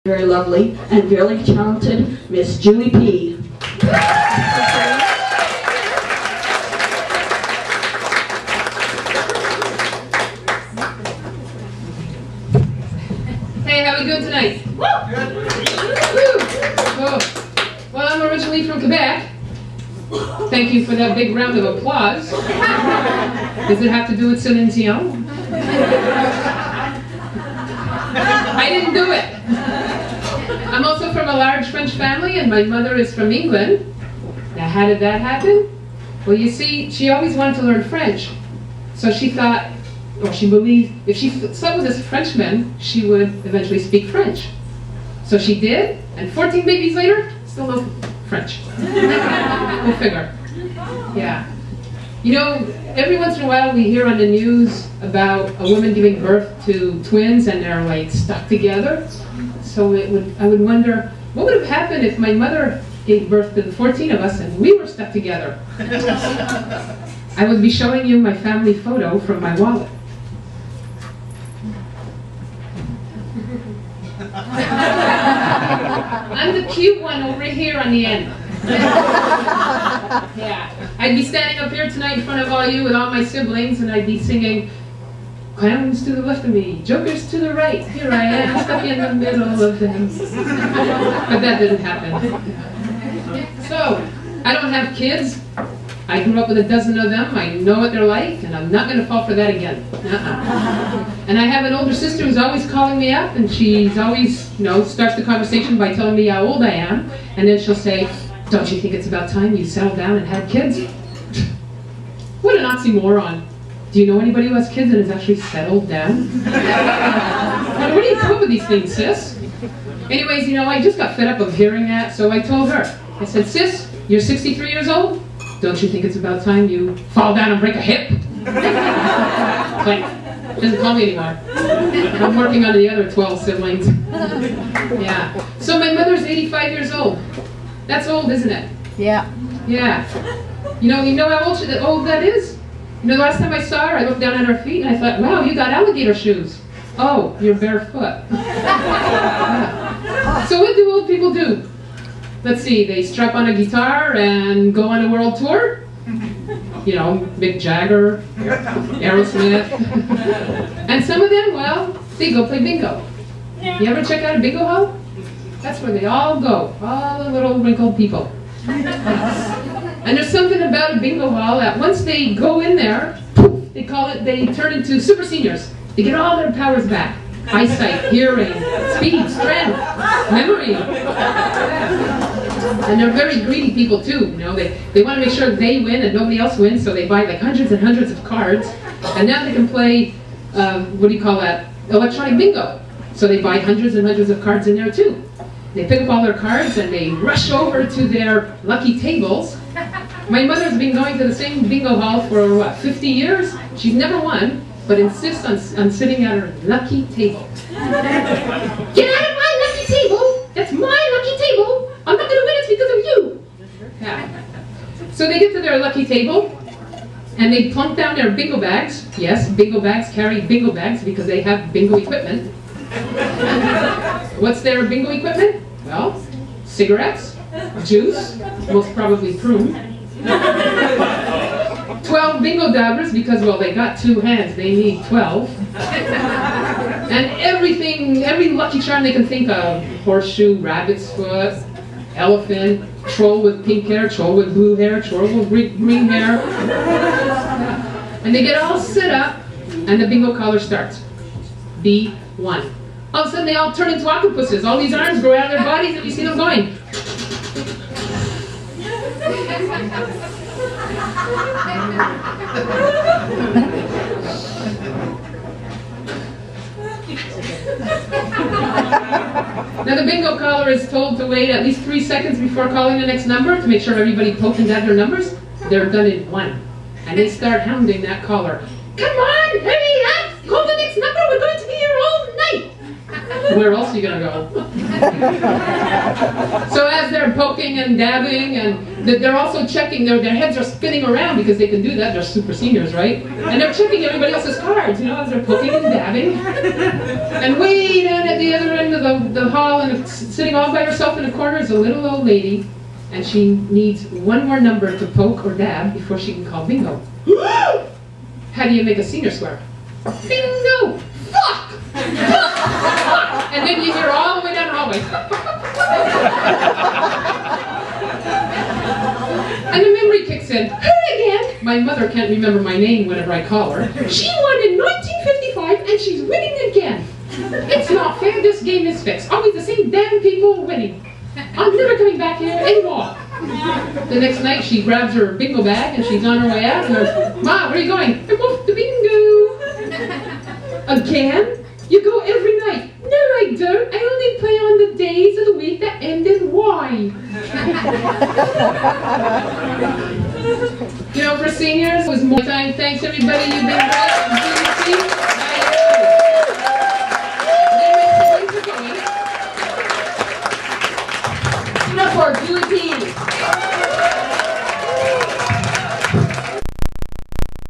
Very lovely and very talented Miss Julie P. Hey, how we doing tonight? Oh. Well, I'm originally from Quebec. Thank you for that big round of applause. Does it have to do with Céline Dion? I didn't do it. I'm also from a large French family, and my mother is from England. Now, how did that happen? Well, you see, she always wanted to learn French. So she thought, or she believed, if she slept with this Frenchman, she would eventually speak French. So she did, and 14 babies later, still no French. Go figure. Yeah. You know, every once in a while we hear on the news about a woman giving birth to twins and they're like stuck together. So I would wonder, what would have happened if my mother gave birth to the 14 of us and we were stuck together? I would be showing you my family photo from my wallet. I'm the cute one over here on the end. Yeah, I'd be standing up here tonight in front of all you with all my siblings, and I'd be singing, "Clowns to the left of me, jokers to the right, here I am, stuck in the middle of them." But that didn't happen. So, I don't have kids. I grew up with a dozen of them. I know what they're like, and I'm not going to fall for that again. And I have an older sister who's always calling me up, and she's always, starts the conversation by telling me how old I am, and then she'll say, "Don't you think it's about time you settled down and had kids?" What an oxymoron. Do you know anybody who has kids and is actually settled down? Where do you come up with these things, sis? Anyways, I just got fed up of hearing that, so I told her. I said, "Sis, you're 63 years old? Don't you think it's about time you fall down and break a hip?" Like, doesn't call me anymore. I'm working on the other 12 siblings. Yeah. So my mother's 85 years old. That's old, isn't it? Yeah. Yeah. You know how old that is? The last time I saw her, I looked down at her feet and I thought, wow, you got alligator shoes. Oh, you're barefoot. Yeah. So what do old people do? Let's see, they strap on a guitar and go on a world tour? Mick Jagger, Aerosmith. And some of them, well, they go play bingo. You ever check out a bingo hall? That's where they all go, all the little wrinkled people. And there's something about a bingo hall that once they go in there, they turn into super seniors. They get all their powers back. Eyesight, hearing, speed, strength, memory. And they're very greedy people too. They want to make sure they win and nobody else wins, so they buy like hundreds and hundreds of cards. And now they can play, electronic bingo. So they buy hundreds and hundreds of cards in there too. They pick up all their cards and they rush over to their lucky tables. My mother's been going to the same bingo hall for 50 years? She's never won, but insists on sitting at her lucky table. "Get out of my lucky table! That's my lucky table! I'm not going to win, it's because of you!" Yeah. So they get to their lucky table, and they plunk down their bingo bags. Yes, bingo bags carry bingo bags because they have bingo equipment. What's their bingo equipment? Well, cigarettes, juice, most probably prune, 12 bingo dabbers because, well, they got 2 hands, they need 12. And every lucky charm they can think of. Horseshoe, rabbit's foot, elephant, troll with pink hair, troll with blue hair, troll with green hair. And they get all set up, and the bingo collar starts. B1. All of a sudden they all turn into octopuses. All these arms grow out of their bodies and you see them going. Now the bingo caller is told to wait at least 3 seconds before calling the next number to make sure everybody tokens out their numbers. They're done in 1. And they start hounding that caller. "Come on, hurry up! Call the next number, we're going to be here all night!" Where else are you going to go? So as they're poking and dabbing, and they're also checking, their heads are spinning around because they can do that. They're super seniors, right? And they're checking everybody else's cards, you know, as they're poking and dabbing. And way down at the other end of the hall, and sitting all by herself in a corner, is a little old lady. And she needs one more number to poke or dab before she can call bingo. How do you make a senior swear? Bingo! Fuck! And then you hear all the way down the hallway. And the memory kicks in. Her again! My mother can't remember my name whenever I call her. She won in 1955 and she's winning again. It's not fair, this game is fixed. Always the same damn people winning. I'm never coming back here anymore. The next night she grabs her bingo bag and she's on her way out and goes, "Ma, where are you going?" "I'm off to bingo." "Again? You go every night." "No, I don't. I only play on the days of the week that end in Y." You know, for seniors, it was more time. Thanks everybody, you've been great. For Julie P.